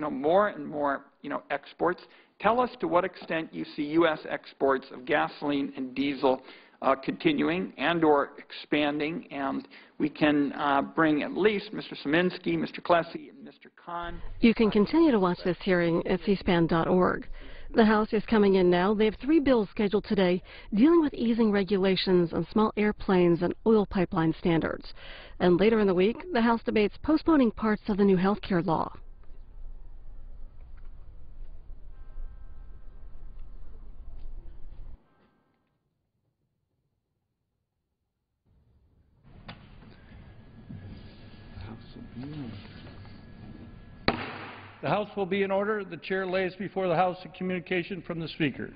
more and more, exports. Tell us to what extent you see U.S. exports of gasoline and diesel continuing and or expanding, and we can bring at least Mr. Szymanski, Mr. Klesse, and Mr. Kahn. You can continue to watch this hearing at cspan.org. The House is coming in now. They have 3 bills scheduled today dealing with easing regulations on small airplanes and oil pipeline standards. And later in the week, the House debates postponing parts of the new health care law. The House will be in order. The Chair lays before the House a communication from the Speaker.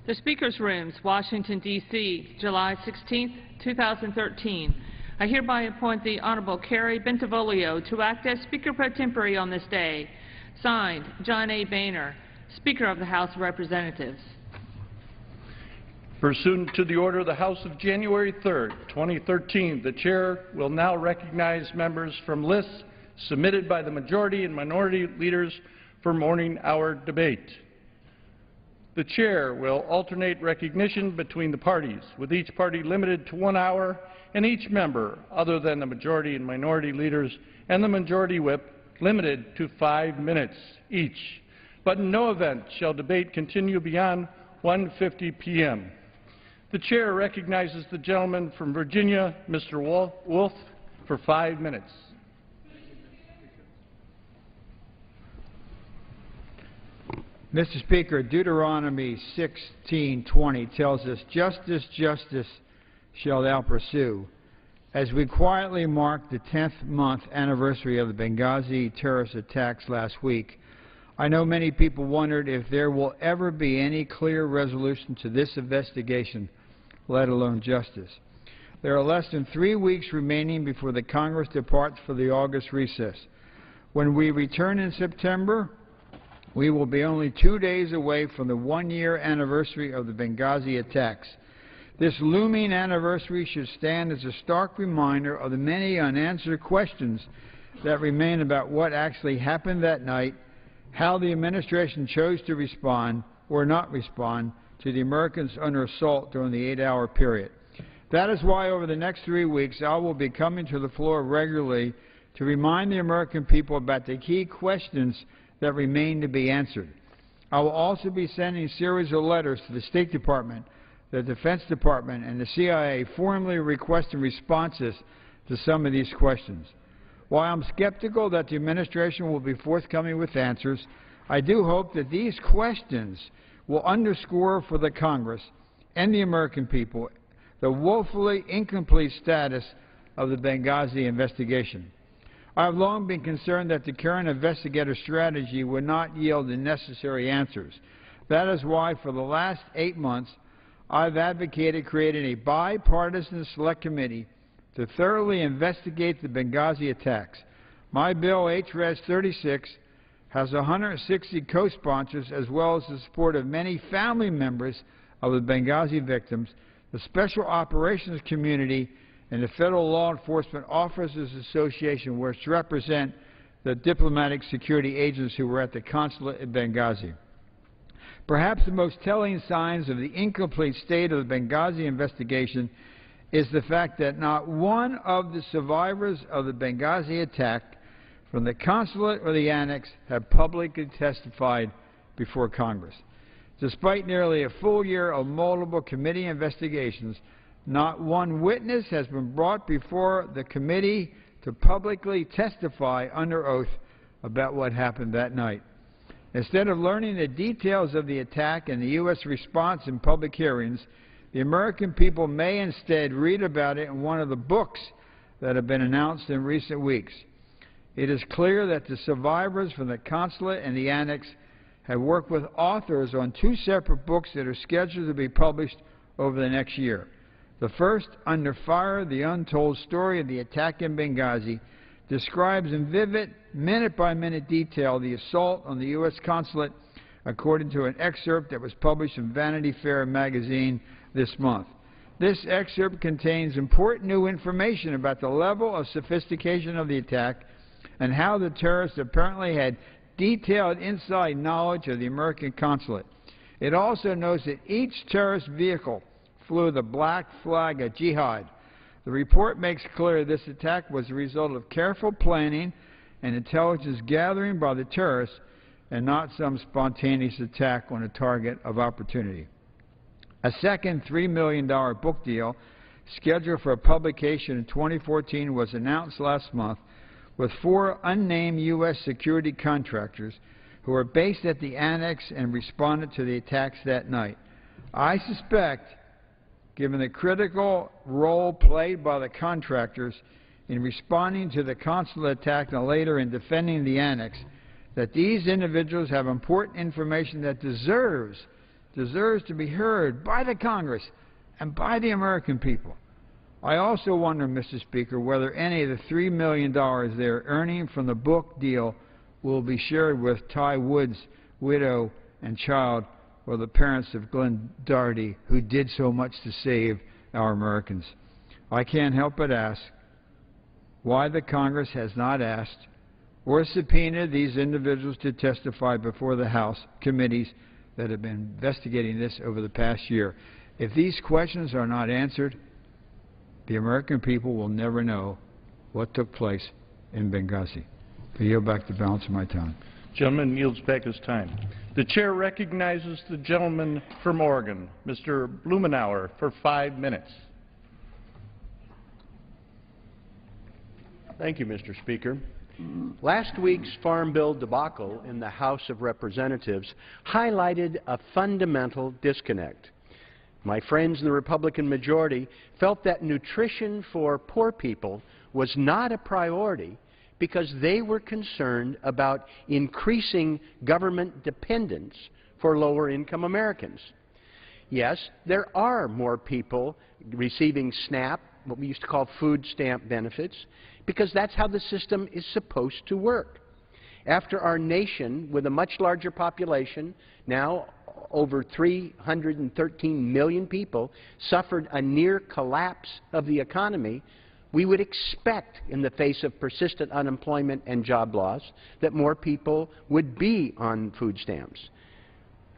The Speaker's Rooms, Washington, D.C., July 16, 2013. I hereby appoint the Honorable Carrie Bentivolio to act as Speaker pro tempore on this day. Signed, John A. Boehner, Speaker of the House of Representatives. Pursuant to the order of the House of January 3, 2013, the Chair will now recognize members from lists submitted by the majority and minority leaders for morning hour debate. The Chair will alternate recognition between the parties, with each party limited to 1 hour and each member, other than the majority and minority leaders and the majority whip, limited to 5 minutes each. But in no event shall debate continue beyond 1:50 p.m. The Chair recognizes the gentleman from Virginia, Mr. Wolf, for 5 minutes. Mr. Speaker, Deuteronomy 16:20 tells us, "Justice, justice shall thou pursue." As we quietly mark the 10th month anniversary of the Benghazi terrorist attacks last week, I know many people wondered if there will ever be any clear resolution to this investigation, let alone justice. There are less than 3 weeks remaining before the Congress departs for the August recess. When we return in September, we will be only 2 days away from the 1-year anniversary of the Benghazi attacks. This looming anniversary should stand as a stark reminder of the many unanswered questions that remain about what actually happened that night, how the administration chose to respond or not respond to the Americans under assault during the 8-hour period. That is why over the next 3 weeks I will be coming to the floor regularly to remind the American people about the key questions that remain to be answered. I will also be sending a series of letters to the State Department, the Defense Department, and the CIA formally requesting responses to some of these questions. While I'm skeptical that the administration will be forthcoming with answers, I do hope that these questions will underscore for the Congress and the American people the woefully incomplete status of the Benghazi investigation. I have long been concerned that the current investigative strategy would not yield the necessary answers. That is why for the last 8 months I've advocated creating a bipartisan select committee to thoroughly investigate the Benghazi attacks. My bill, HRES 36, has 160 co-sponsors as well as the support of many family members of the Benghazi victims, the Special Operations Community, and the Federal Law Enforcement Officers Association, which represent the diplomatic security agents who were at the consulate in Benghazi. Perhaps the most telling signs of the incomplete state of the Benghazi investigation is the fact that not one of the survivors of the Benghazi attack from the consulate or the annex have publicly testified before Congress. Despite nearly a full year of multiple committee investigations, not one witness has been brought before the committee to publicly testify under oath about what happened that night. Instead of learning the details of the attack and the U.S. response in public hearings, the American people may instead read about it in one of the books that have been announced in recent weeks. It is clear that the survivors from the consulate and the annex have worked with authors on 2 separate books that are scheduled to be published over the next year. The first, Under Fire, The Untold Story of the Attack in Benghazi, describes in vivid, minute-by-minute detail the assault on the U.S. consulate, according to an excerpt that was published in Vanity Fair magazine this month. This excerpt contains important new information about the level of sophistication of the attack and how the terrorists apparently had detailed inside knowledge of the American consulate. It also notes that each terrorist vehicle flew the black flag of jihad. The report makes clear this attack was a result of careful planning and intelligence gathering by the terrorists and not some spontaneous attack on a target of opportunity. A second $3 million book deal scheduled for publication in 2014 was announced last month with 4 unnamed U.S. security contractors who were based at the Annex and responded to the attacks that night. I suspect, given the critical role played by the contractors in responding to the consulate attack and later in defending the Annex, that these individuals have important information that deserves to be heard by the Congress and by the American people. I also wonder, Mr. Speaker, whether any of the $3 million they're earning from the book deal will be shared with Ty Wood's widow and child, or the parents of Glenn Doherty, who did so much to save our Americans. I can't help but ask why the Congress has not asked or subpoenaed these individuals to testify before the House committees that have been investigating this over the past year. If these questions are not answered, the American people will never know what took place in Benghazi. I yield back the balance of my time. Gentleman yields back his time. The chair recognizes the gentleman from Oregon, Mr. Blumenauer, for 5 minutes. Thank you, Mr. Speaker. Last week's Farm Bill debacle in the House of Representatives highlighted a fundamental disconnect. My friends in the Republican majority felt that nutrition for poor people was not a priority because they were concerned about increasing government dependence for lower-income Americans. Yes, there are more people receiving SNAP, what we used to call food stamp benefits, because that's how the system is supposed to work. After our nation, with a much larger population, now over 313 million people, suffered a near collapse of the economy, we would expect, in the face of persistent unemployment and job loss, that more people would be on food stamps.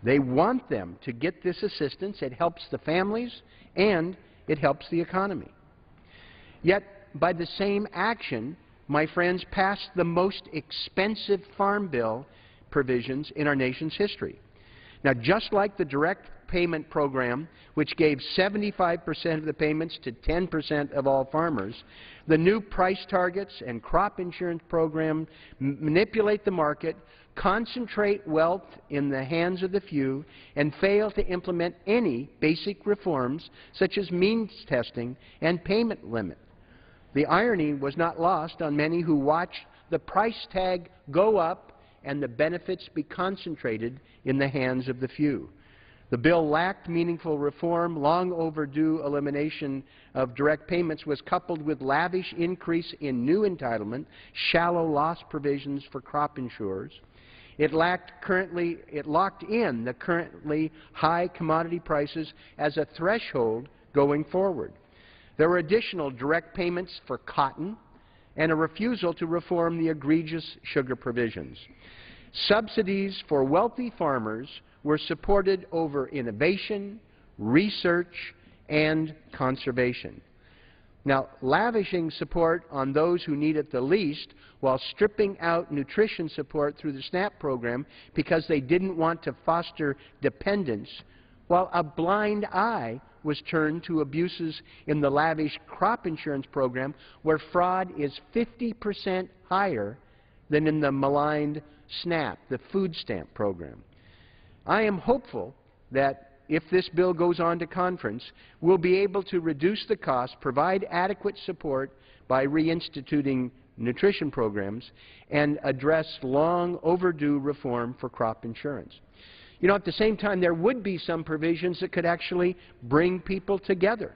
They want them to get this assistance. It helps the families and it helps the economy. Yet, by the same action, my friends passed the most expensive farm bill provisions in our nation's history. Now, just like the direct payment program, which gave 75% of the payments to 10% of all farmers, the new price targets and crop insurance program manipulate the market, concentrate wealth in the hands of the few, and fail to implement any basic reforms such as means testing and payment limit. The irony was not lost on many who watched the price tag go up and the benefits be concentrated in the hands of the few. The bill lacked meaningful reform. Long overdue elimination of direct payments was coupled with lavish increase in new entitlement, shallow loss provisions for crop insurers. It locked in the currently high commodity prices as a threshold going forward. There were additional direct payments for cotton and a refusal to reform the egregious sugar provisions. Subsidies for wealthy farmers were supported over innovation, research, and conservation. Now, lavishing support on those who need it the least while stripping out nutrition support through the SNAP program because they didn't want to foster dependence, while a blind eye was turned to abuses in the lavish crop insurance program where fraud is 50% higher than in the maligned SNAP, the food stamp program. I am hopeful that if this bill goes on to conference, we'll be able to reduce the cost, provide adequate support by reinstituting nutrition programs, and address long overdue reform for crop insurance. You know, at the same time, there would be some provisions that could actually bring people together.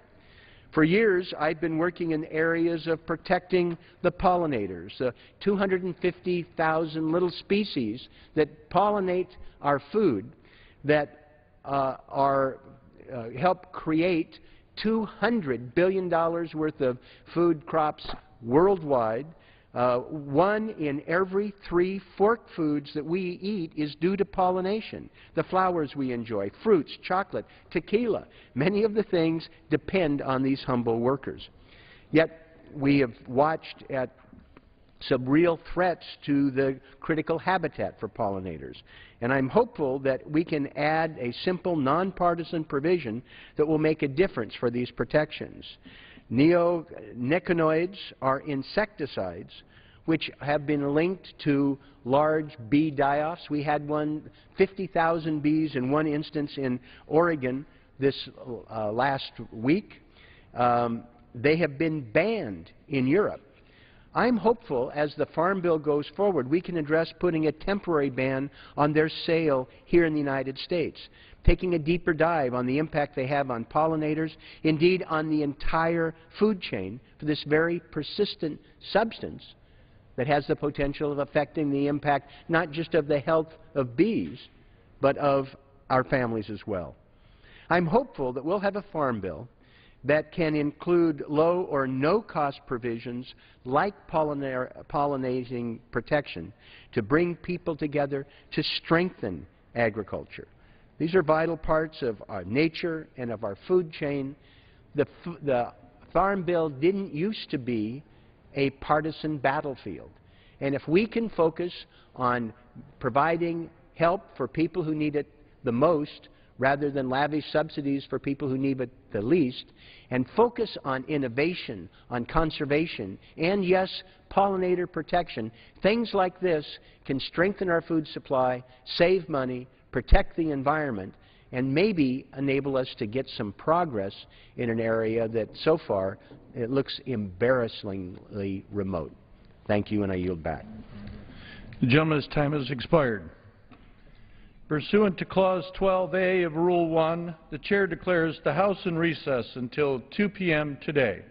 For years, I've been working in areas of protecting the pollinators, the 250,000 little species that pollinate our food, that help create $200 billion worth of food crops worldwide, 1 in every 3 fork foods that we eat is due to pollination. The flowers we enjoy, fruits, chocolate, tequila, many of the things depend on these humble workers. Yet we have watched at some real threats to the critical habitat for pollinators. And I'm hopeful that we can add a simple, nonpartisan provision that will make a difference for these protections. Neonicotinoids are insecticides which have been linked to large bee die-offs. We had 50,000 bees in one instance in Oregon this last week. They have been banned in Europe. I'm hopeful as the Farm Bill goes forward, we can address putting a temporary ban on their sale here in the United States, taking a deeper dive on the impact they have on pollinators, indeed on the entire food chain for this very persistent substance that has the potential of affecting the impact not just of the health of bees, but of our families as well. I'm hopeful that we'll have a Farm Bill that can include low or no-cost provisions like pollinating protection to bring people together to strengthen agriculture. These are vital parts of our nature and of our food chain. The Farm Bill didn't used to be a partisan battlefield. And if we can focus on providing help for people who need it the most, rather than lavish subsidies for people who need it the least, and focus on innovation, on conservation, and yes, pollinator protection, things like this can strengthen our food supply, save money, protect the environment, and maybe enable us to get some progress in an area that so far it looks embarrassingly remote. Thank you, and I yield back. The gentleman's time has expired. Pursuant to Clause 12A of Rule 1, the Chair declares the House in recess until 2 p.m. today.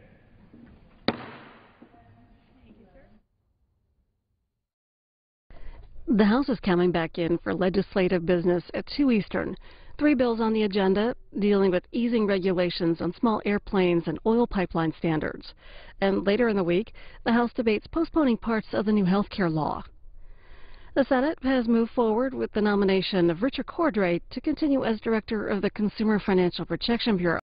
The House is coming back in for legislative business at 2 Eastern. 3 bills on the agenda dealing with easing regulations on small airplanes and oil pipeline standards. And later in the week, the House debates postponing parts of the new health care law. The Senate has moved forward with the nomination of Richard Cordray to continue as director of the Consumer Financial Protection Bureau.